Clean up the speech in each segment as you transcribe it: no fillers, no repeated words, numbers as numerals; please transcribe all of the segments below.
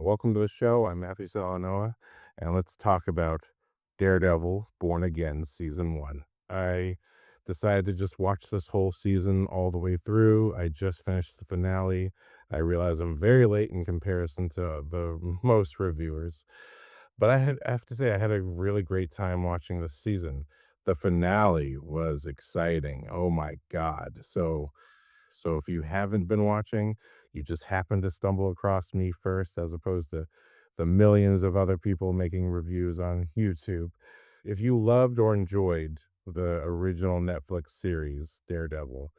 welcome to the show. I'm Matthew Salanoa, and let's talk about Daredevil Born Again Season 1. I decided to just watch this whole season all the way through. I just finished the finale. I realize I'm very late in comparison to the most reviewers, but I have to say, I had a really great time watching this season. The finale was exciting. Oh my God. So if you haven't been watching, you just happened to stumble across me first as opposed to the millions of other people making reviews on YouTube. If you loved or enjoyed the original Netflix series Daredevil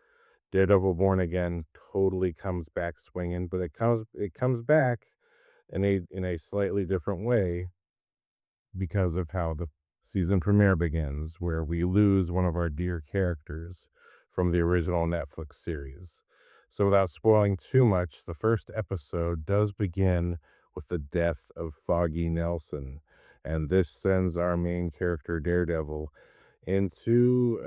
Born Again totally comes back swinging, but it comes back in a slightly different way because of how the season premiere begins, where we lose one of our dear characters from the original Netflix series. So, without spoiling too much, the first episode does begin with the death of Foggy Nelson, and this sends our main character, Daredevil, into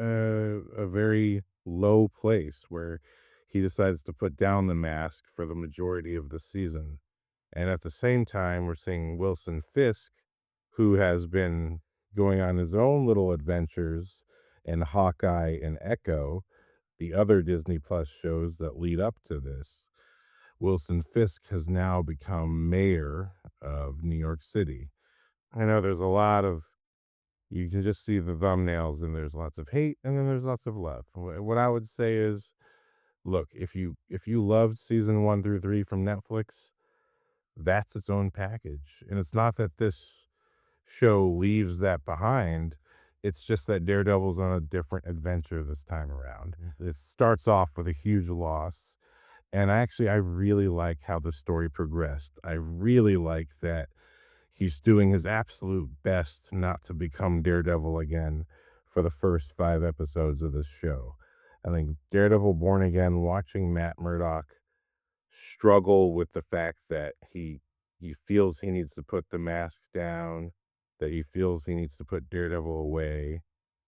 a very low place where he decides to put down the mask for the majority of the season. And at the same time, we're seeing Wilson Fisk, who has been going on his own little adventures in Hawkeye and Echo, the other Disney Plus shows that lead up to this. Wilson Fisk has now become mayor of New York City. I know there's a lot of you can just see the thumbnails and there's lots of hate and then there's lots of love. What I would say is, look, if you loved season 1 through 3 from Netflix, that's its own package. And it's not that this show leaves that behind. It's just that Daredevil's on a different adventure this time around. It starts off with a huge loss. And I really like how the story progressed. I really like that he's doing his absolute best not to become Daredevil again for the first 5 episodes of this show. I think Daredevil Born Again, watching Matt Murdock struggle with the fact that he feels he needs to put the mask down, that he feels he needs to put Daredevil away.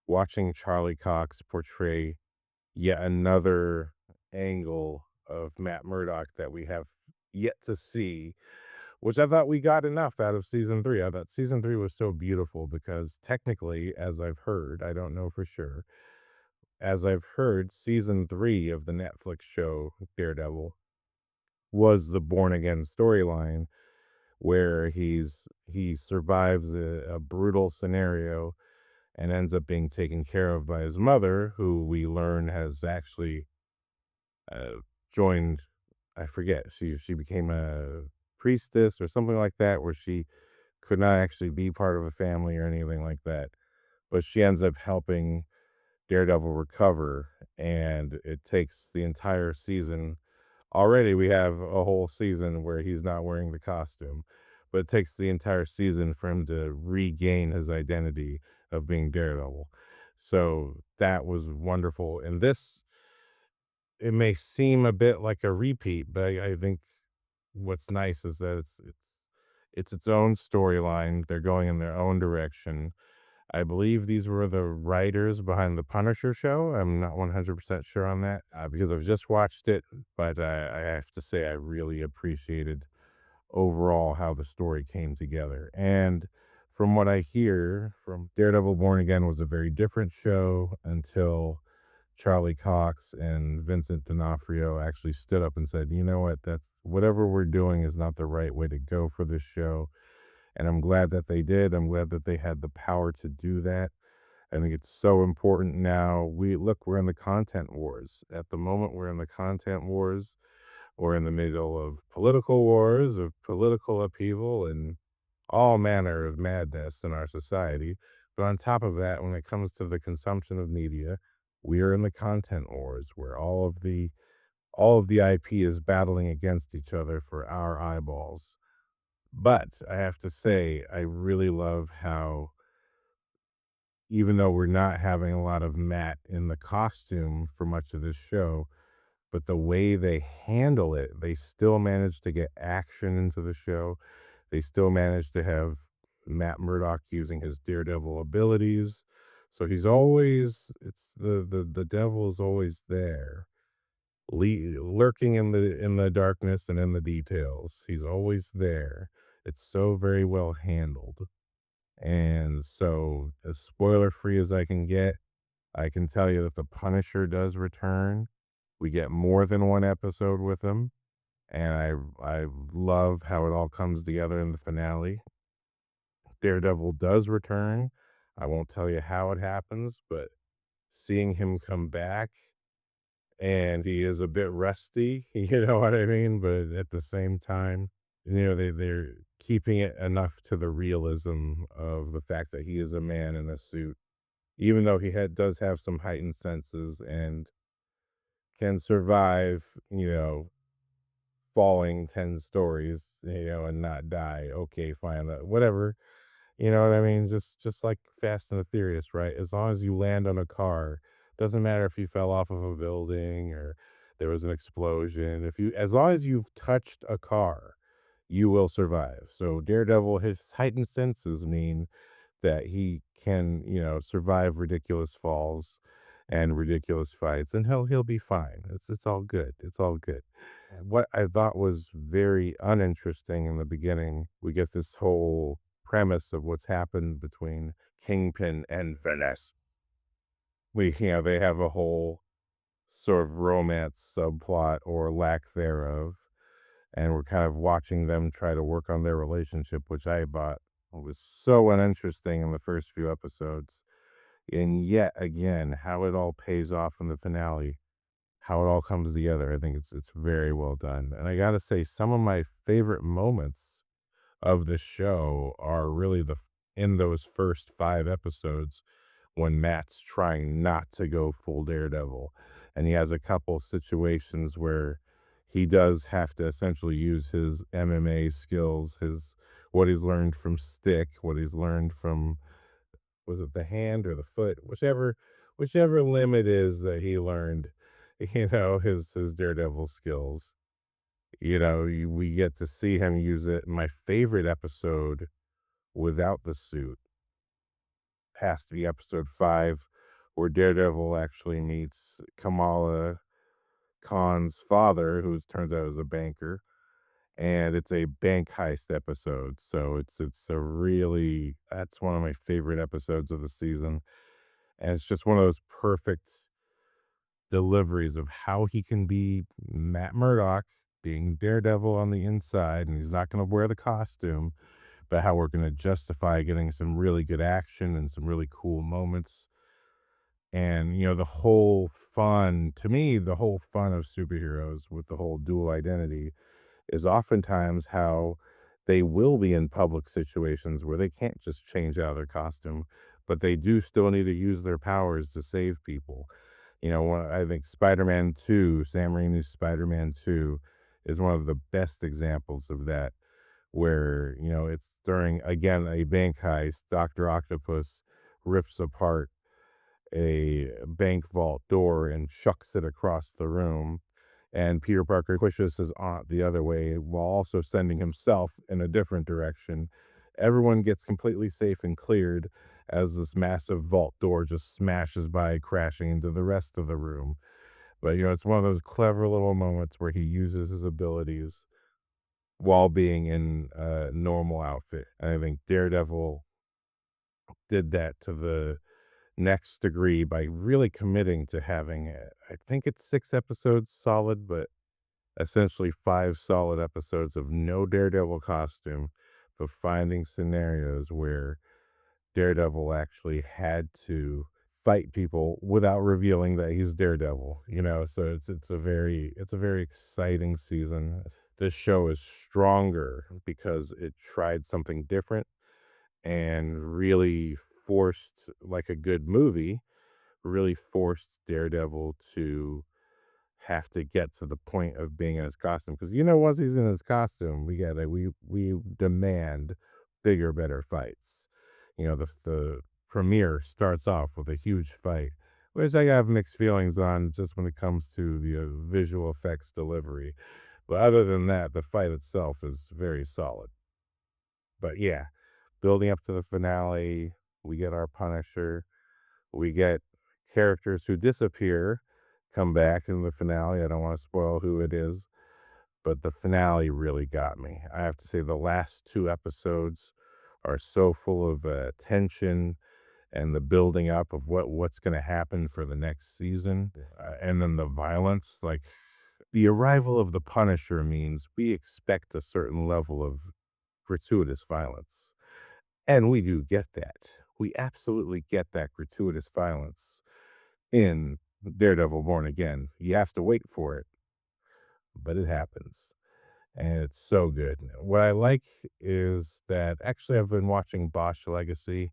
Watching Charlie Cox portray yet another angle of Matt Murdock that we have yet to see, which I thought we got enough out of season 3. I thought season 3 was so beautiful because technically, as I've heard, I don't know for sure, as I've heard, season 3 of the Netflix show Daredevil was the born again storyline where he survives a brutal scenario and ends up being taken care of by his mother, who we learn has actually uh, joined. I forget. She became a priestess or something like that, where she could not actually be part of a family or anything like that. But she ends up helping Daredevil recover, and it takes the entire season. Already, we have a whole season where he's not wearing the costume, but it takes the entire season for him to regain his identity of being Daredevil. So that was wonderful. And this, it may seem a bit like a repeat, but I think what's nice is that it's its own storyline. They're going in their own direction. I believe these were the writers behind the Punisher show. I'm not 100% sure on that because I've just watched it, but I have to say I really appreciated overall how the story came together. And from what I hear from Daredevil Born Again was a very different show until Charlie Cox and Vincent D'Onofrio actually stood up and said, you know what, that's whatever we're doing is not the right way to go for this show. And I'm glad that they did. I'm glad that they had the power to do that. I think it's so important now. We're in the content wars. At the moment, we're in the content wars. We're in the middle of political wars, of political upheaval, and all manner of madness in our society. But on top of that, when it comes to the consumption of media, we are in the content wars where all of the IP is battling against each other for our eyeballs. But I have to say, I really love how, even though we're not having a lot of Matt in the costume for much of this show, but the way they handle it, they still manage to get action into the show. They still manage to have Matt Murdock using his Daredevil abilities. So it's the devil is always there, lurking in the darkness and in the details. He's always there. It's so very well handled. And so, as spoiler free as I can get, I can tell you that the Punisher does return. We get more than one episode with him, and I love how it all comes together in the finale. Daredevil does return. I won't tell you how it happens, but seeing him come back, and he is a bit rusty, you know what I mean? But at the same time, they're keeping it enough to the realism of the fact that he is a man in a suit, even though does have some heightened senses and can survive, falling 10 stories, and not die. Okay, fine, whatever. You know what I mean? Just like Fast and the Furious, right? As long as you land on a car, doesn't matter if you fell off of a building or there was an explosion. If you as long as you've touched a car, you will survive. So Daredevil, his heightened senses mean that he can, survive ridiculous falls and ridiculous fights, and he'll be fine. It's all good. It's all good. What I thought was very uninteresting in the beginning, we get this whole premise of what's happened between Kingpin and Vanessa. They have a whole sort of romance subplot or lack thereof, and we're kind of watching them try to work on their relationship, which I thought was so uninteresting in the first few episodes. And yet again, how it all pays off in the finale, how it all comes together, I think it's very well done. And I gotta say, some of my favorite moments of the show are really in those first 5 episodes when Matt's trying not to go full Daredevil, and he has a couple situations where he does have to essentially use his MMA skills, his what he's learned from Stick, what he's learned from was it the hand or the foot? Whichever limb it is that he learned, his Daredevil skills. We get to see him use it. My favorite episode without the suit has to be episode 5, where Daredevil actually meets Kamala Khan's father, who turns out is a banker, and it's a bank heist episode. So it's a really that's one of my favorite episodes of the season, and it's just one of those perfect deliveries of how he can be Matt Murdock, being Daredevil on the inside, and he's not going to wear the costume, but how we're going to justify getting some really good action and some really cool moments. And, the whole fun, to me, the whole fun of superheroes with the whole dual identity is oftentimes how they will be in public situations where they can't just change out their costume, but they do still need to use their powers to save people. I think Spider-Man 2, Sam Raimi's Spider-Man 2 is one of the best examples of that, where, it's during, again, a bank heist. Dr. Octopus rips apart a bank vault door and chucks it across the room, and Peter Parker pushes his aunt the other way while also sending himself in a different direction. Everyone gets completely safe and cleared as this massive vault door just smashes by, crashing into the rest of the room. But, it's one of those clever little moments where he uses his abilities while being in a normal outfit. And I think Daredevil did that to the next degree by really committing to having, I think it's 6 episodes solid, but essentially 5 solid episodes of no Daredevil costume, but finding scenarios where Daredevil actually had to fight people without revealing that he's Daredevil, So it's a very exciting season. This show is stronger because it tried something different and really forced, like a good movie, really forced Daredevil to have to get to the point of being in his costume. Because once he's in his costume, we demand bigger, better fights. The premiere starts off with a huge fight, which I have mixed feelings on just when it comes to the visual effects delivery. But other than that, the fight itself is very solid. But yeah, building up to the finale, we get our Punisher. We get characters who disappear come back in the finale. I don't want to spoil who it is, but the finale really got me. I have to say the last 2 episodes are so full of, tension and the building up of what's gonna happen for the next season, and then the violence, like, the arrival of the Punisher means we expect a certain level of gratuitous violence, and we do get that. We absolutely get that gratuitous violence in Daredevil Born Again. You have to wait for it, but it happens, and it's so good. What I like is that actually, I've been watching Bosch Legacy,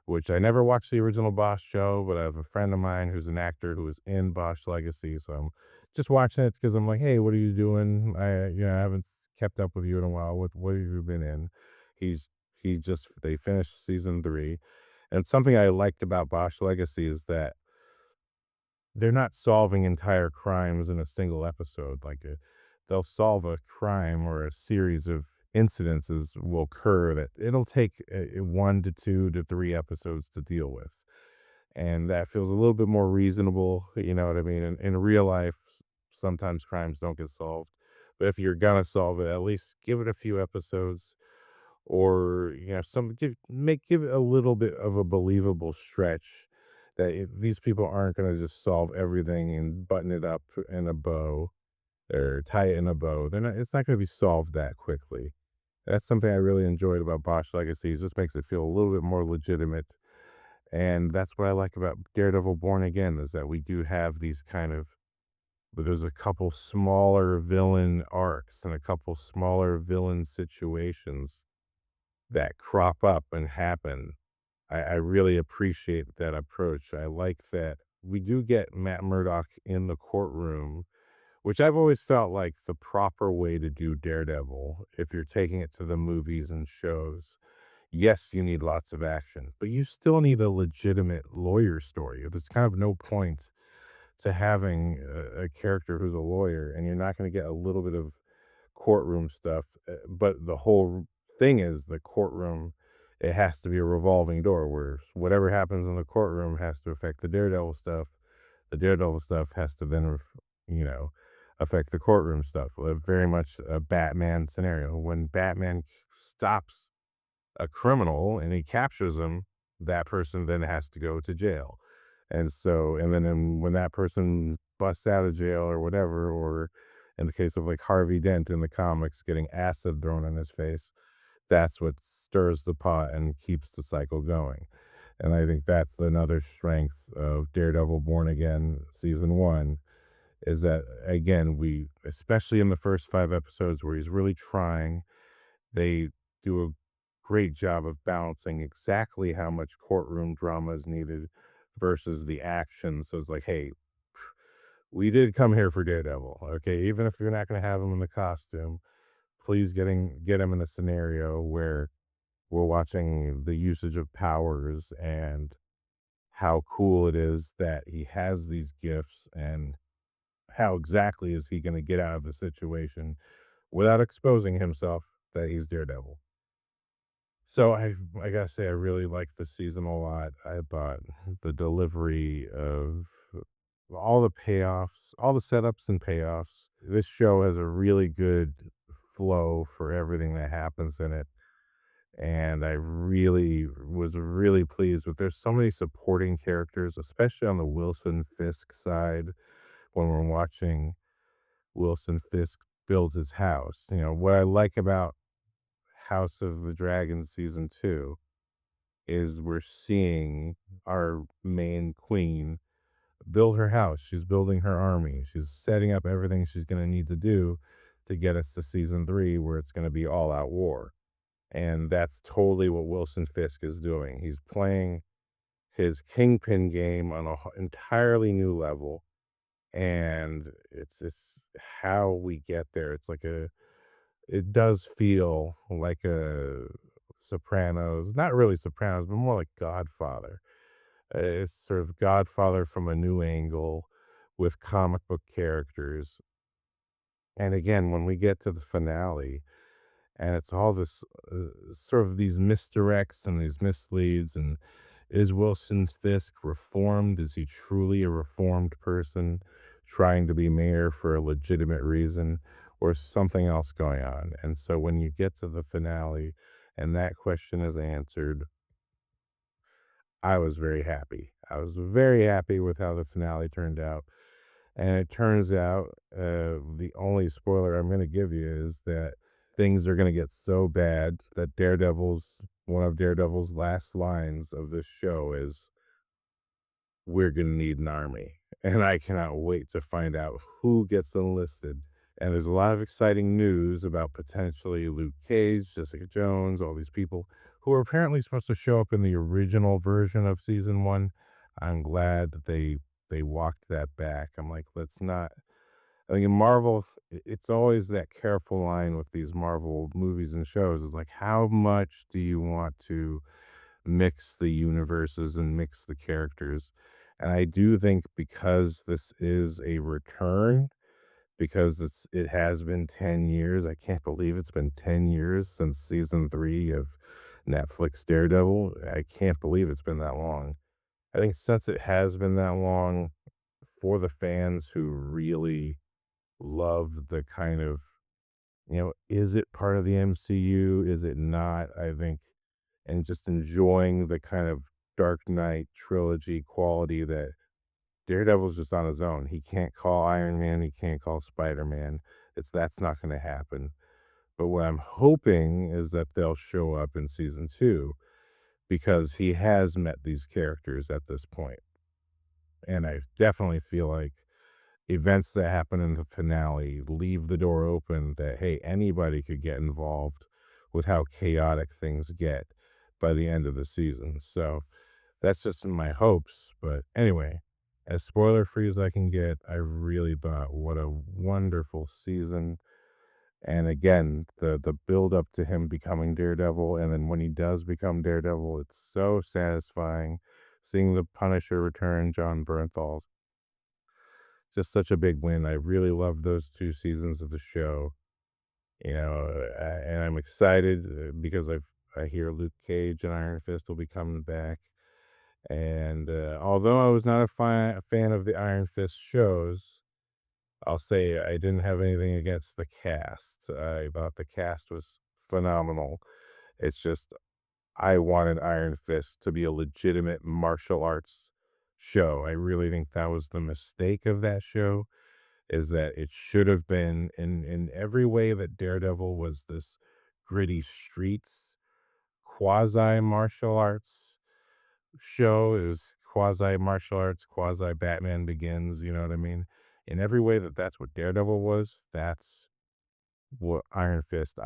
which I never watched the original Bosch show, but I have a friend of mine who's an actor who was in Bosch Legacy, so I'm just watching it because 'cause I'm like, "Hey, what are you doing? I haven't kept up with you in a while. What have you been in?" He's he just they finished season 3, and something I liked about Bosch Legacy is that they're not solving entire crimes in a single episode, they'll solve a crime or a series of incidences will occur that it'll take, 1 to 2 to 3 episodes to deal with, and that feels a little bit more reasonable, you know what I mean? In real life, sometimes crimes don't get solved, but if you're gonna solve it, at least give it a few episodes or, some give it a little bit of a believable stretch that these people aren't gonna just solve everything and button it up in a bow or tie it in a bow. It's not gonna be solved that quickly. That's something I really enjoyed about Bosch Legacy. It just makes it feel a little bit more legitimate, and that's what I like about Daredevil Born Again is that we do have these kind of there's a couple smaller villain arcs and a couple smaller villain situations that crop up and happen. I really appreciate that approach. I like that we do get Matt Murdock in the courtroom, which I've always felt like the proper way to do Daredevil if you're taking it to the movies and shows. Yes, you need lots of action, but you still need a legitimate lawyer story. There's kind of no point to having a character who's a lawyer, and you're not gonna get a little bit of courtroom stuff, but the whole thing is the courtroom, it has to be a revolving door where whatever happens in the courtroom has to affect the Daredevil stuff. The Daredevil stuff has to then, you know, affect the courtroom stuff. Very much a Batman scenario. When Batman stops a criminal and he captures him, that person then has to go to jail. When that person busts out of jail or whatever, or in the case of like Harvey Dent in the comics getting acid thrown in his face, that's what stirs the pot and keeps the cycle going. And I think that's another strength of Daredevil Born Again season 1 is that again, especially in the first 5 episodes where he's really trying, they do a great job of balancing exactly how much courtroom drama is needed versus the action. So it's like, hey, we did come here for Daredevil. Okay, even if you're not going to have him in the costume, please get him in a scenario where we're watching the usage of powers and how cool it is that he has these gifts and how exactly is he going to get out of the situation without exposing himself that he's Daredevil. So I gotta say I really liked the season a lot. I thought the delivery of all the payoffs, all the setups and payoffs. This show has a really good flow for everything that happens in it. And I really was really pleased with there's so many supporting characters, especially on the Wilson Fisk side when we're watching Wilson Fisk build his house. What I like about House of the Dragon season 2 is we're seeing our main queen build her house. She's building her army. She's setting up everything she's going to need to do to get us to season 3 where it's going to be all out war. And that's totally what Wilson Fisk is doing. He's playing his kingpin game on an entirely new level. And it's just how we get there. It does feel like a Sopranos, not really Sopranos, but more like Godfather. It's sort of Godfather from a new angle with comic book characters. And again, when we get to the finale, and it's all this sort of these misdirects and these misleads, and is Wilson Fisk reformed? Is he truly a reformed person trying to be mayor for a legitimate reason? or something else going on. And so when you get to the finale and that question is answered, I was very happy. I was very happy with how the finale turned out. And it turns out, the only spoiler I'm gonna give you is that things are gonna get so bad that one of Daredevil's last lines of this show is, "We're gonna need an army." And I cannot wait to find out who gets enlisted. And there's a lot of exciting news about potentially Luke Cage, Jessica Jones, all these people who are apparently supposed to show up in the original version of season 1. I'm glad that they walked that back. I'm like, let's not. I think in Marvel, it's always that careful line with these Marvel movies and shows is like, how much do you want to mix the universes and mix the characters? And I do think because this is a return, because it has been 10 years. I can't believe it's been 10 years since season 3 of Netflix Daredevil. I can't believe it's been that long. I think since it has been that long, for the fans who really love the kind of, is it part of the MCU? Is it not? I think, and just enjoying the kind of Dark Knight trilogy quality that Daredevil's just on his own. He can't call Iron Man, he can't call Spider-Man. That's not gonna happen. But what I'm hoping is that they'll show up in season 2 because he has met these characters at this point. And I definitely feel like events that happen in the finale leave the door open that, hey, anybody could get involved with how chaotic things get by the end of the season. So that's just in my hopes. But anyway, as spoiler free as I can get, I really thought what a wonderful season. And again, the build up to him becoming Daredevil, and then when he does become Daredevil, it's so satisfying seeing the Punisher return, John Bernthal. Just such a big win. I really loved those 2 seasons of the show, and I'm excited, because I hear Luke Cage and Iron Fist will be coming back, and, although I was not a fan of the Iron Fist shows, I'll say I didn't have anything against the cast. I thought the cast was phenomenal. It's just I wanted Iron Fist to be a legitimate martial arts show. I really think that was the mistake of that show, is that it should have been in every way that Daredevil was this gritty streets, quasi martial arts show. It was quasi martial arts, quasi Batman Begins, you know what I mean? In every way that's what Daredevil was, that's what Iron Fist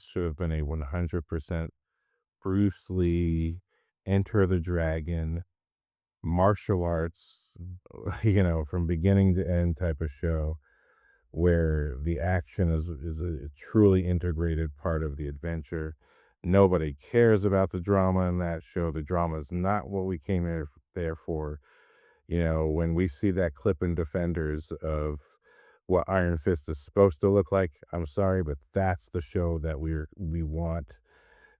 should have been a 100% Bruce Lee, Enter the Dragon, martial arts, from beginning to end type of show where the action is a truly integrated part of the adventure. Nobody cares about the drama in that show. The drama is not what we came there for. When we see that clip in Defenders of what Iron Fist is supposed to look like, I'm sorry, but that's the show that we want.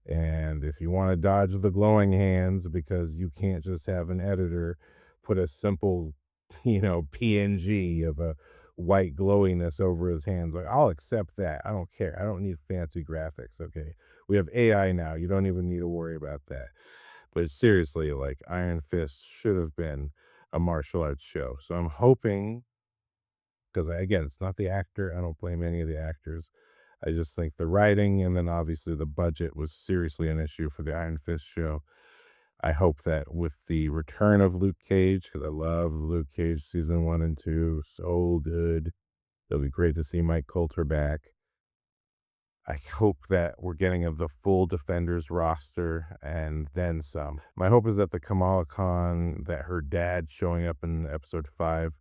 And if you want to dodge the glowing hands because you can't just have an editor put a simple, PNG of a white glowiness over his hands, like, I'll accept that. I don't care. I don't need fancy graphics. Okay. We have AI now. You don't even need to worry about that. But seriously, like, Iron Fist should have been a martial arts show. So I'm hoping, because again, it's not the actor. I don't blame any of the actors. I just think the writing and then obviously the budget was seriously an issue for the Iron Fist show. I hope that with the return of Luke Cage, because I love Luke Cage season 1 and 2, so good. It'll be great to see Mike Coulter back. I hope that we're getting of the full Defenders roster and then some. My hope is that the Kamala Khan, that her dad showing up in episode 5,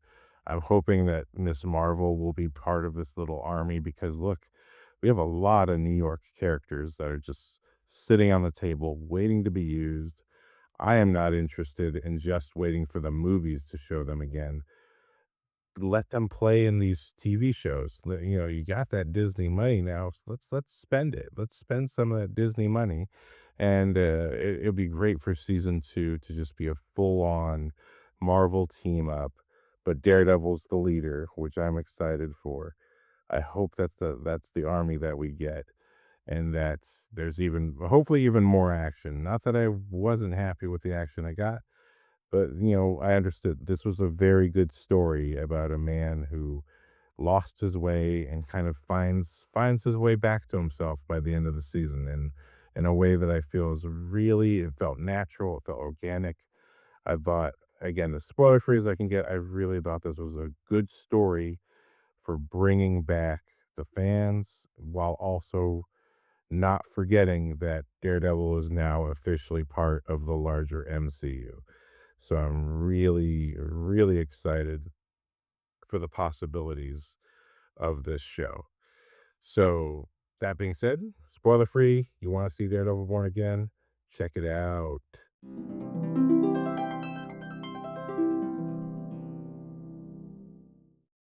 I'm hoping that Miss Marvel will be part of this little army because look, we have a lot of New York characters that are just sitting on the table waiting to be used. I am not interested in just waiting for the movies to show them again. Let them play in these TV shows. You got that Disney money now, so let's spend it. Let's spend some of that Disney money, and it'll be great for season 2 to just be a full on Marvel team up. But Daredevil's the leader, which I'm excited for. I hope that's the army that we get, and that's there's even hopefully even more action. Not that I wasn't happy with the action I got, but, I understood this was a very good story about a man who lost his way and kind of finds his way back to himself by the end of the season, and in a way that I feel is really it felt natural, it felt organic. I thought, again, as spoiler free as I can get, I really thought this was a good story for bringing back the fans while also not forgetting that Daredevil is now officially part of the larger MCU. So I'm really, really excited for the possibilities of this show. So that being said, spoiler free, you want to see Daredevil Born Again? Check it out.